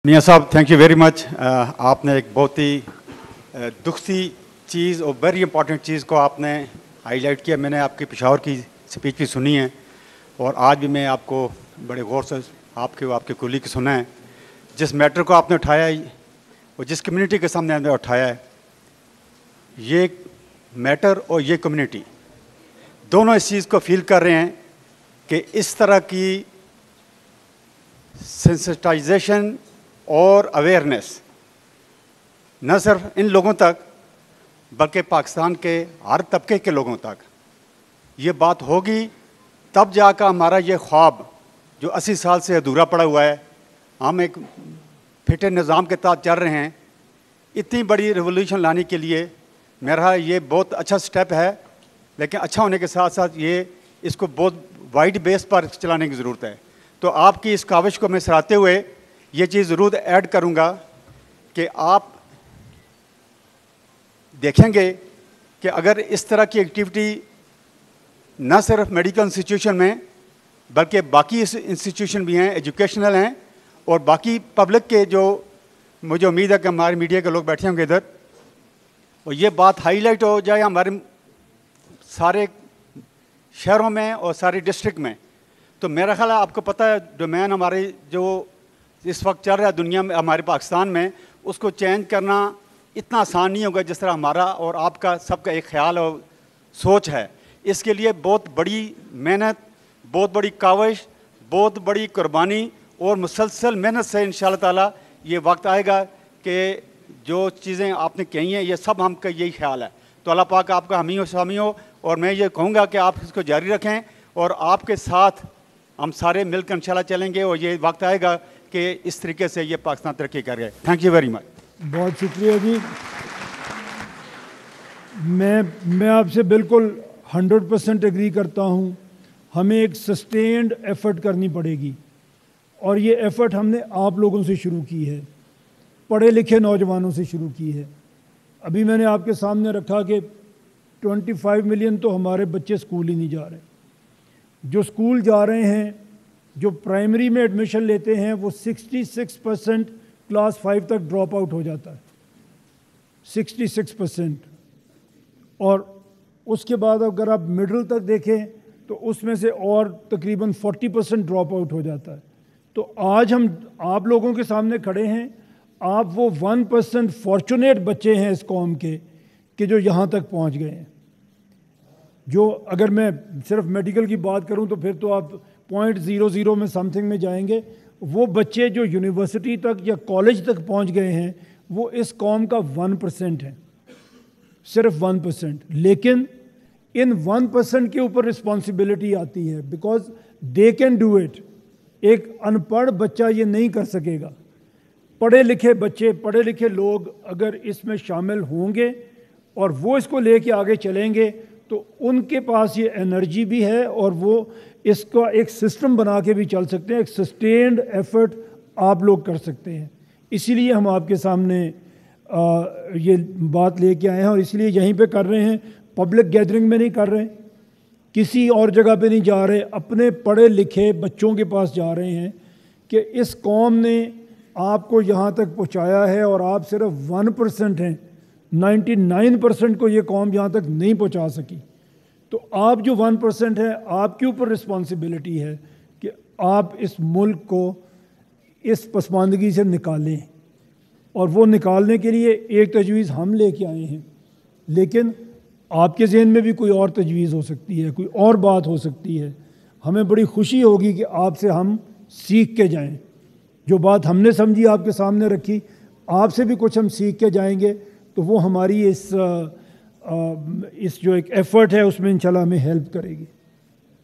मियाँ साहब, thank you very much. आपने एक बहुत ही दुखती चीज़ और वेरी इंपॉर्टेंट चीज़ को आपने हाईलाइट किया। मैंने आपकी पेशावर की स्पीच भी सुनी है और आज भी मैं आपको बड़े गौर से आपके कुली की सुना है। जिस मैटर को आपने उठाया है और जिस कम्युनिटी के सामने आपने उठाया है, ये मैटर और ये कम्युनिटी दोनों इस चीज़ को फील कर रहे हैं कि इस तरह की सेंसिटाइजेशन और अवेयरनेस न सिर्फ इन लोगों तक बल्कि पाकिस्तान के हर तबके के लोगों तक ये बात होगी, तब जाकर हमारा ये ख्वाब जो 80 साल से अधूरा पड़ा हुआ है, हम एक फिटे निज़ाम के तहत चल रहे हैं। इतनी बड़ी रिवोल्यूशन लाने के लिए मेरा ये बहुत अच्छा स्टेप है, लेकिन अच्छा होने के साथ साथ ये इसको बहुत वाइड बेस पर चलाने की ज़रूरत है। तो आपकी इस काविश को मैं सराहते हुए ये चीज़ ज़रूर ऐड करूँगा कि आप देखेंगे कि अगर इस तरह की एक्टिविटी न सिर्फ मेडिकल इंस्टीट्यूशन में बल्कि बाकी इंस्टीट्यूशन भी हैं, एजुकेशनल हैं और बाकी पब्लिक के, जो मुझे उम्मीद है कि हमारे मीडिया के लोग बैठे होंगे इधर, और ये बात हाईलाइट हो जाए हमारे सारे शहरों में और सारे डिस्ट्रिक्ट में, तो मेरा ख्याल है आपको पता है डोमेन हमारे जो इस वक्त चल रहा है दुनिया में, हमारे पाकिस्तान में, उसको चेंज करना इतना आसान नहीं होगा जिस तरह हमारा और आपका सबका एक ख्याल और सोच है। इसके लिए बहुत बड़ी मेहनत, बहुत बड़ी काविश, बहुत बड़ी कुर्बानी और मुसलसल मेहनत से इंशाअल्लाह ताला ये वक्त आएगा कि जो चीज़ें आपने कही हैं ये सब हमका यही ख्याल है। तो अल्लाह पाक आपका हामी हो स्वामी हो, और मैं ये कहूँगा कि आप इसको जारी रखें और आपके साथ हम सारे मिलकर इंशाअल्लाह चलेंगे और ये वक्त आएगा कि इस तरीके से ये पाकिस्तान तरक्की कर गए। Thank you very much. बहुत शुक्रिया जी। मैं आपसे बिल्कुल 100% एग्री करता हूँ। हमें एक सस्टेन्ड एफ़र्ट करनी पड़ेगी और ये एफ़र्ट हमने आप लोगों से शुरू की है, पढ़े लिखे नौजवानों से शुरू की है। अभी मैंने आपके सामने रखा कि 25 मिलियन तो हमारे बच्चे स्कूल ही नहीं जा रहे। जो स्कूल जा रहे हैं, जो प्राइमरी में एडमिशन लेते हैं, वो 66% क्लास 5 तक ड्रॉप आउट हो जाता है, 66%। और उसके बाद अगर आप मिडिल तक देखें तो उसमें से और तकरीबन 40% ड्रॉप आउट हो जाता है। तो आज हम आप लोगों के सामने खड़े हैं, आप वो 1% फॉर्चुनेट बच्चे हैं इस कौम के कि जो यहाँ तक पहुँच गए हैं। जो अगर मैं सिर्फ मेडिकल की बात करूँ तो फिर तो आप 0.00 में समथिंग में जाएंगे। वो बच्चे जो यूनिवर्सिटी तक या कॉलेज तक पहुँच गए हैं वो इस कौम का 1% है, सिर्फ 1%। लेकिन इन 1% के ऊपर रिस्पॉन्सिबिलिटी आती है, because they can do it. एक अनपढ़ बच्चा ये नहीं कर सकेगा। पढ़े लिखे बच्चे, पढ़े लिखे लोग अगर इसमें शामिल होंगे और वो इसको लेके आगे चलेंगे तो उनके पास ये एनर्जी भी है और वो इसका एक सिस्टम बना के भी चल सकते हैं। एक सस्टेन्ड एफर्ट आप लोग कर सकते हैं। इसीलिए हम आपके सामने ये बात लेके आए हैं और इसलिए यहीं पे कर रहे हैं। पब्लिक गैदरिंग में नहीं कर रहे, किसी और जगह पे नहीं जा रहे, अपने पढ़े लिखे बच्चों के पास जा रहे हैं कि इस कौम ने आपको यहाँ तक पहुँचाया है और आप सिर्फ 1% हैं। 99% को ये कौम यहाँ तक नहीं पहुँचा सकी। तो आप जो 1% है, आपके ऊपर रिस्पॉन्सिबिलिटी है कि आप इस मुल्क को इस पसमानदगी से निकालें, और वो निकालने के लिए एक तजवीज़ हम लेके आए हैं। लेकिन आपके ज़हन में भी कोई और तजवीज़ हो सकती है, कोई और बात हो सकती है। हमें बड़ी खुशी होगी कि आपसे हम सीख के जाएं। जो बात हमने समझी आपके सामने रखी, आपसे भी कुछ हम सीख के जाएंगे, तो वो हमारी इस जो एक एफ़र्ट है उसमें इंशाल्लाह हमें हेल्प करेगी।